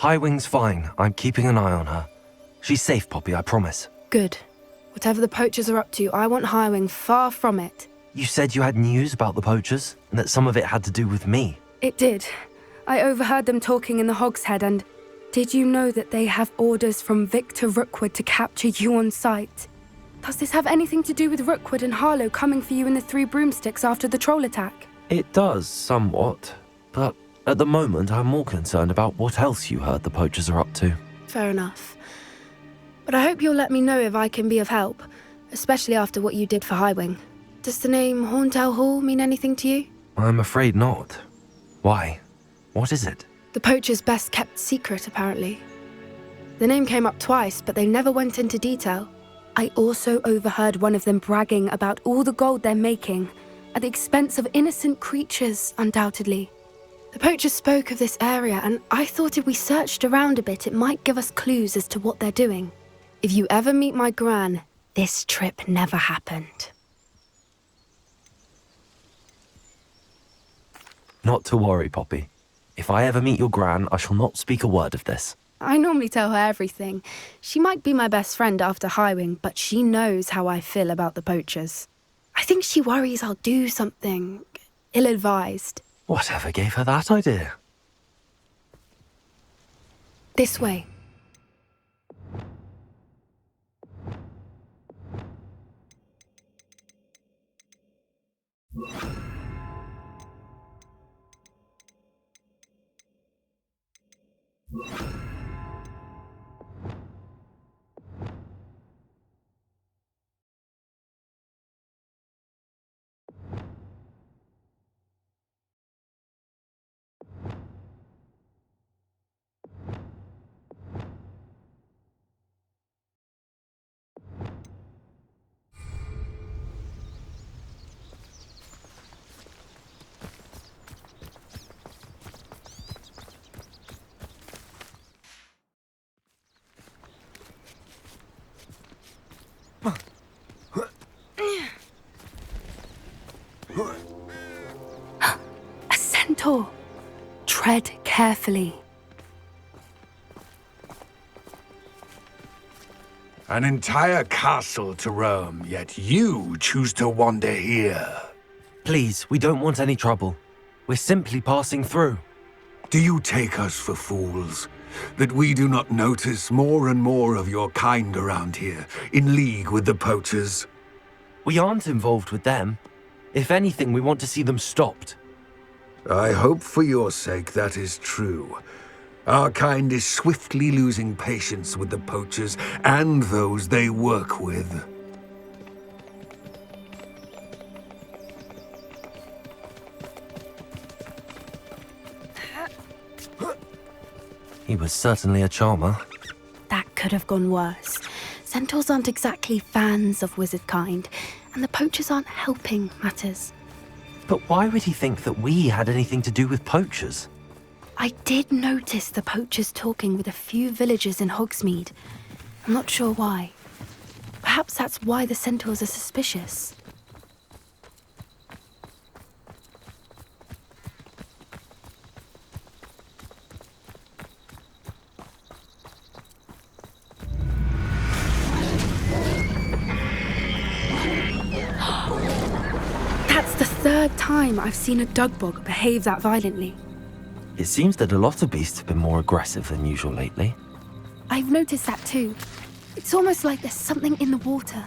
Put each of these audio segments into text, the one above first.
Highwing's fine. I'm keeping an eye on her. She's safe, Poppy, I promise. Good. Whatever the poachers are up to, I want Highwing far from it. You said you had news about the poachers, and that some of it had to do with me. It did. I overheard them talking in the Hogshead, and did you know that they have orders from Victor Rookwood to capture you on sight? Does this have anything to do with Rookwood and Harlow coming for you in the Three Broomsticks after the troll attack? It does, somewhat. But at the moment, I'm more concerned about what else you heard the poachers are up to. Fair enough. But I hope you'll let me know if I can be of help, especially after what you did for Highwing. Does the name Horntail Hall mean anything to you? I'm afraid not. Why? What is it? The poachers' best kept secret, apparently. The name came up twice, but they never went into detail. I also overheard one of them bragging about all the gold they're making, at the expense of innocent creatures, undoubtedly. The poachers spoke of this area, and I thought if we searched around a bit, it might give us clues as to what they're doing. If you ever meet my Gran, this trip never happened. Not to worry, Poppy. If I ever meet your Gran, I shall not speak a word of this. I normally tell her everything. She might be my best friend after Highwing, but she knows how I feel about the poachers. I think she worries I'll do something ill-advised. Whatever gave her that idea? This way. A centaur. Tread carefully. An entire castle to roam, yet you choose to wander here. Please, we don't want any trouble. We're simply passing through. Do you take us for fools? That we do not notice more and more of your kind around here, in league with the poachers? We aren't involved with them. If anything, we want to see them stopped. I hope for your sake that is true. Our kind is swiftly losing patience with the poachers and those they work with. He was certainly a charmer. That could have gone worse. Centaurs aren't exactly fans of wizard kind, and the poachers aren't helping matters. But why would he think that we had anything to do with poachers? I did notice the poachers talking with a few villagers in Hogsmeade. I'm not sure why. Perhaps that's why the centaurs are suspicious. That's the third time I've seen a dugbog behave that violently. It seems that a lot of beasts have been more aggressive than usual lately. I've noticed that too. It's almost like there's something in the water.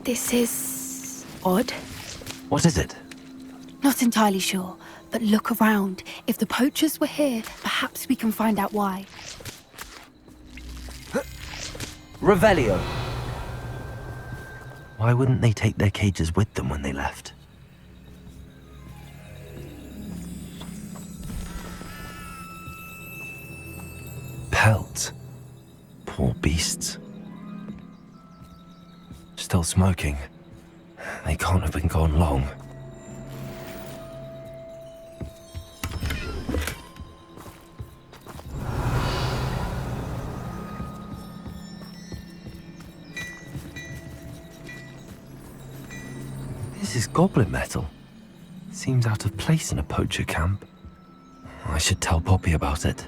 This is odd. What is it? Not entirely sure, but look around. If the poachers were here, perhaps we can find out why. Revelio. Why wouldn't they take their cages with them when they left? Pelts. Poor beasts. Still smoking. They can't have been gone long. This is goblin metal. Seems out of place in a poacher camp. I should tell Poppy about it.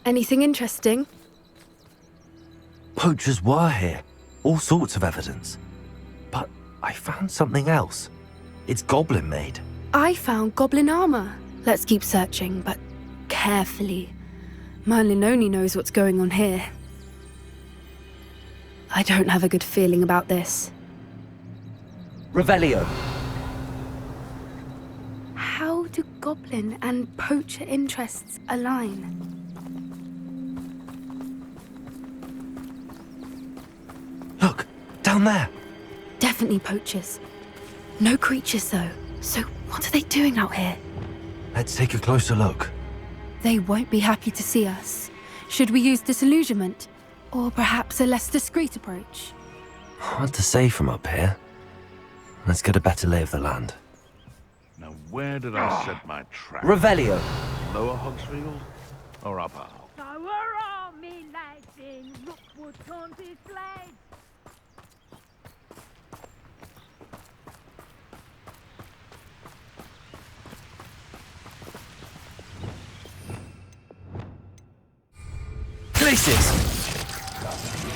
Anything interesting? Poachers were here. All sorts of evidence. But I found something else. It's goblin made. I found goblin armor. Let's keep searching, but carefully. Merlin only knows what's going on here. I don't have a good feeling about this. Revelio. How do goblin and poacher interests align? Look, down there. Definitely poachers. No creatures, though. So what are they doing out here? Let's take a closer look. They won't be happy to see us. Should we use disillusionment? Or perhaps a less discreet approach? Hard to say from up here. Let's get a better lay of the land. Now where did I set my trap? Revelio. Lower Hogsfield or upper Hog? So we're all me lads in Rookwood County Glade. Places!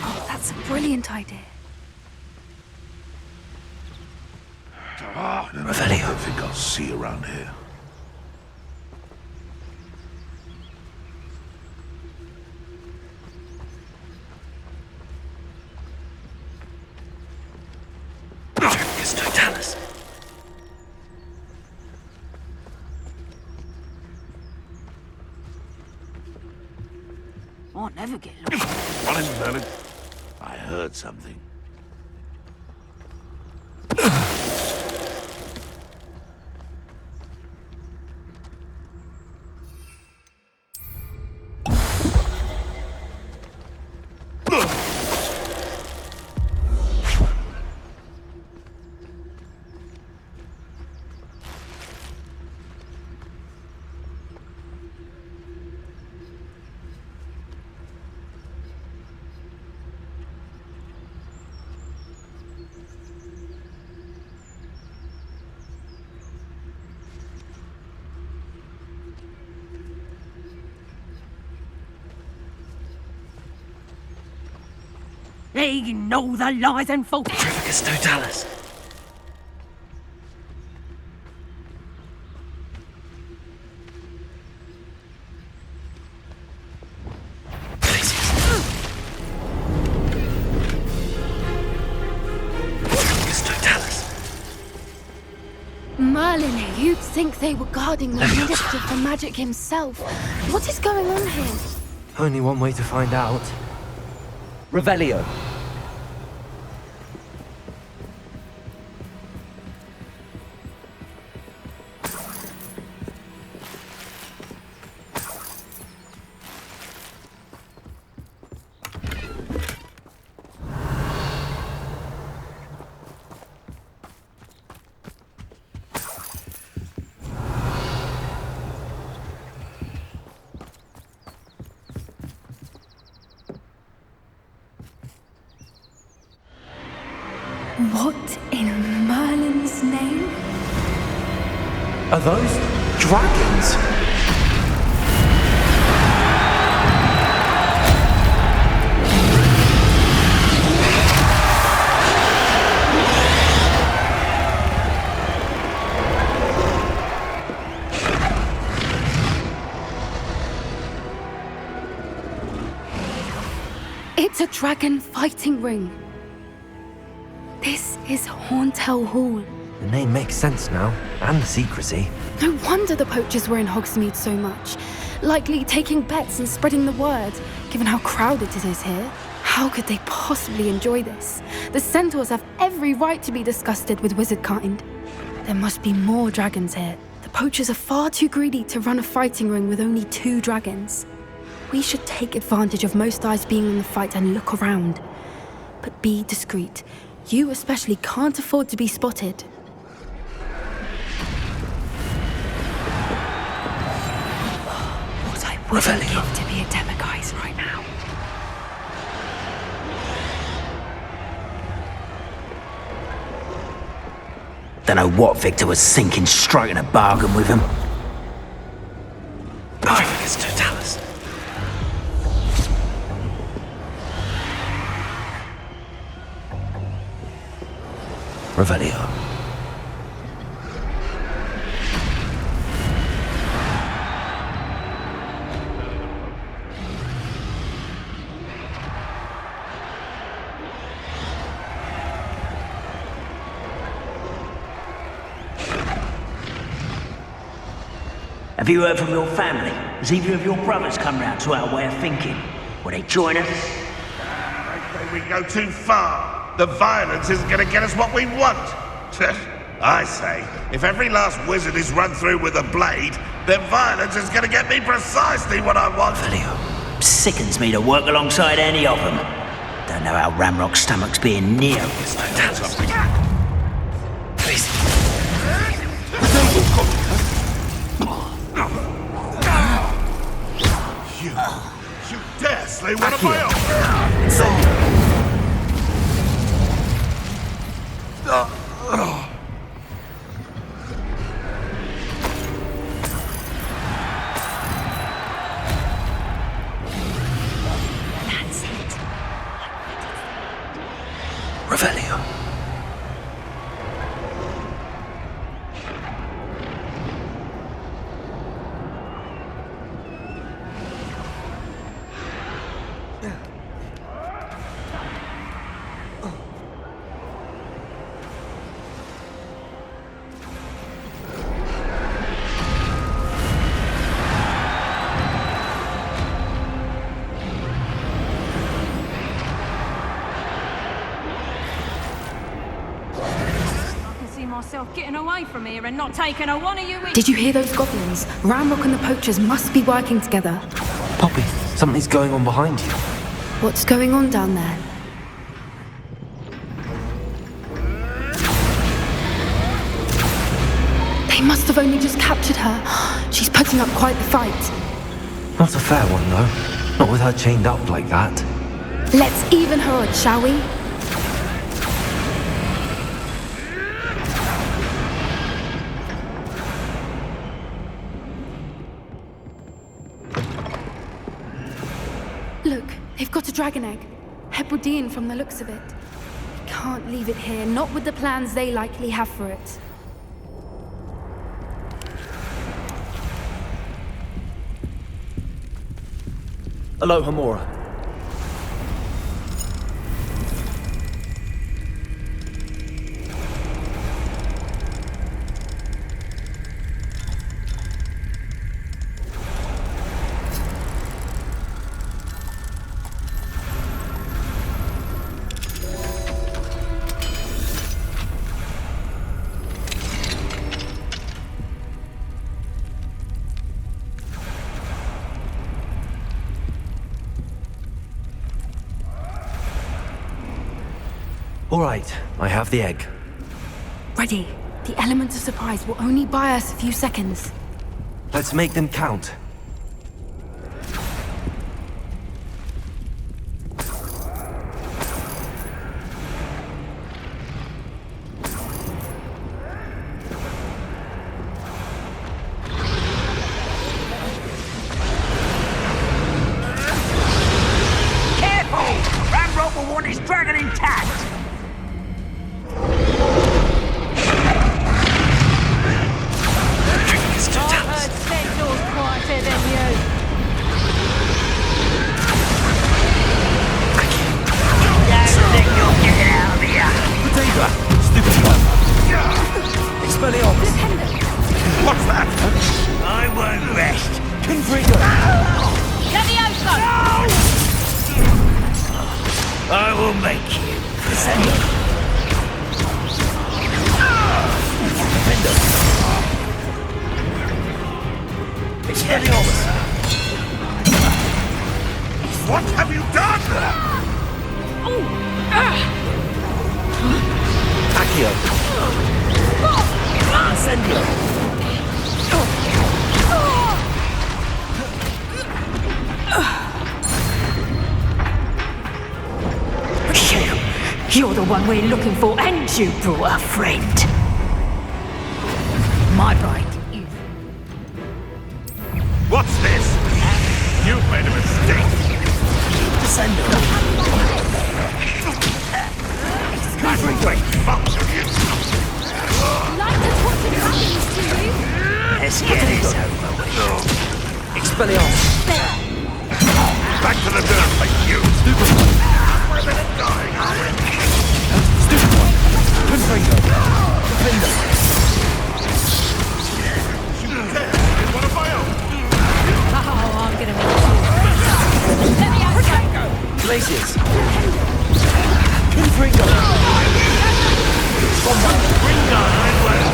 Oh, that's a brilliant idea. I don't think I'll see around here. It's Totalis. I'll never get lost. Run in, Merlin. I heard something. They know the lies and faults. Trifficus Totalis. Merlin, you'd think they were guarding the Minister for Magic himself. What is going on here? Only one way to find out. Revelio. What in Merlin's name? Are those dragons? It's a dragon fighting ring. This is Hauntel Hall. The name makes sense now, and the secrecy. No wonder the poachers were in Hogsmeade so much. Likely taking bets and spreading the word, given how crowded it is here. How could they possibly enjoy this? The centaurs have every right to be disgusted with wizard kind. There must be more dragons here. The poachers are far too greedy to run a fighting ring with only 2 dragons. We should take advantage of most eyes being in the fight and look around. But be discreet. You especially can't afford to be spotted. What I wouldn't give to be a demiguise right now. Don't know what Victor was thinking, striking a bargain with him. It's Totalis. Revelio. Have you heard from your family? Has either of your brothers come round to our way of thinking? Will they join us? They say we go too far. The violence isn't going to get us what we want. I say, if every last wizard is run through with a blade, then violence is going to get me precisely what I want. Sickens me to work alongside any of them. Don't know how Ramrock's stomach's being near. Please. You dare slay one of my own! That's it. Revelio. Myself getting away from here and not taking a one of you in. Did you hear those goblins? Ramrock and the poachers must be working together. Poppy, something's going on behind you. What's going on down there? They must have only just captured her. She's putting up quite the fight. Not a fair one, though. Not with her chained up like that. Let's even her odds, shall we? Look, they've got a dragon egg. Hebridean from the looks of it. We can't leave it here, not with the plans they likely have for it. Hello, Hamora. All right, I have the egg. Ready. The element of surprise will only buy us a few seconds. Let's make them count. Careful! Ramrock will want his dragon intact! What's that? I won't rest. Levioso! I will make you. What have you done? Accio. Incendio. You're the one we're looking for, and you brought a friend. my brain. What's this? You've made a mistake. Descendo. I'm going box of you. Like to watch what happens to you. Let's get this over with. Expelliarmus! Back to the dirt, like you. Stupid one! We're gonna die, are we? Stupid one! Confringo! Defender! It's one of my own. Oh, I'm gonna make you. Let me out. Glaciers! Confringo! Bring down my word.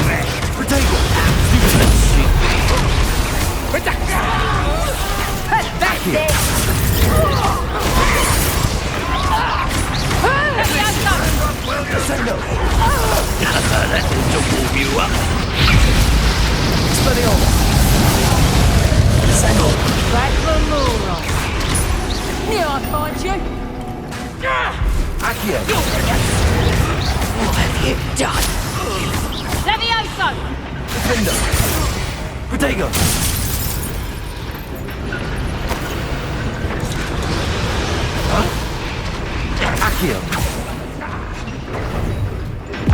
Potato! Stupid sheep! That's it. Descendo! That is to warm you up. Expelliarmus! Descendo! Back for more. Here I find you. Accio! What have you done? Levioso. Defender! Protego! Huh? Accio!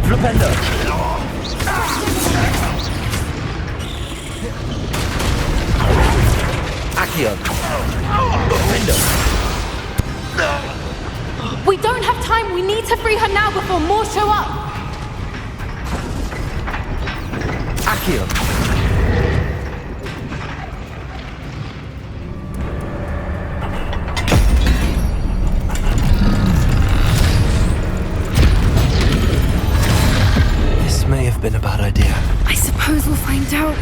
Flipendo! Accio! Defender! We don't have time. We need to free her now before more show up. Accio! This may have been a bad idea. I suppose we'll find out.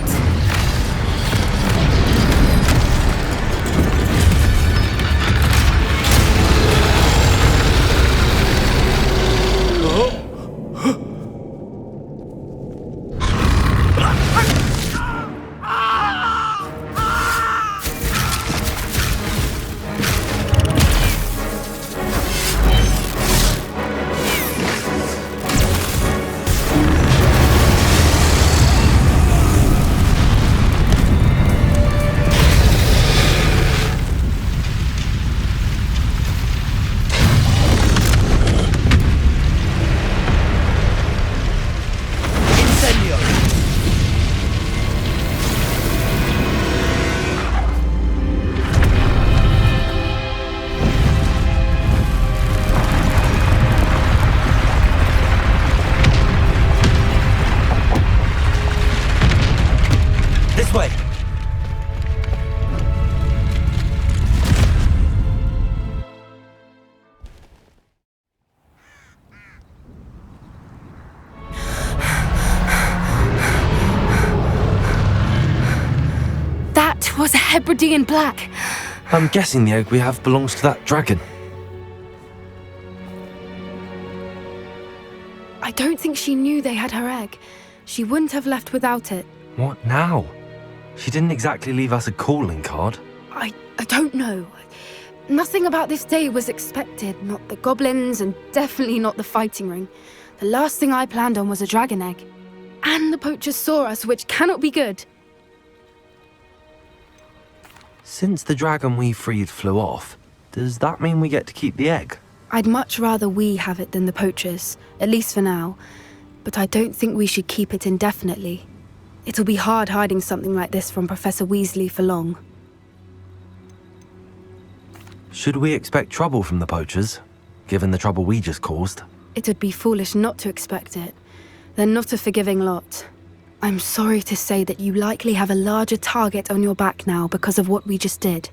way. That was a Hebridean black. I'm guessing the egg we have belongs to that dragon. I don't think she knew they had her egg. She wouldn't have left without it. What now? She didn't exactly leave us a calling card. I don't know. Nothing about this day was expected. Not the goblins, and definitely not the fighting ring. The last thing I planned on was a dragon egg. And the poachers saw us, which cannot be good. Since the dragon we freed flew off, does that mean we get to keep the egg? I'd much rather we have it than the poachers, at least for now. But I don't think we should keep it indefinitely. It'll be hard hiding something like this from Professor Weasley for long. Should we expect trouble from the poachers, given the trouble we just caused? It would be foolish not to expect it. They're not a forgiving lot. I'm sorry to say that you likely have a larger target on your back now because of what we just did.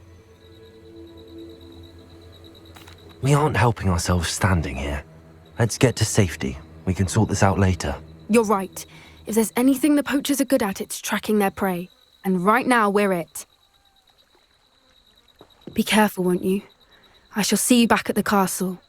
We aren't helping ourselves standing here. Let's get to safety. We can sort this out later. You're right. If there's anything the poachers are good at, it's tracking their prey. And right now, we're it. Be careful, won't you? I shall see you back at the castle.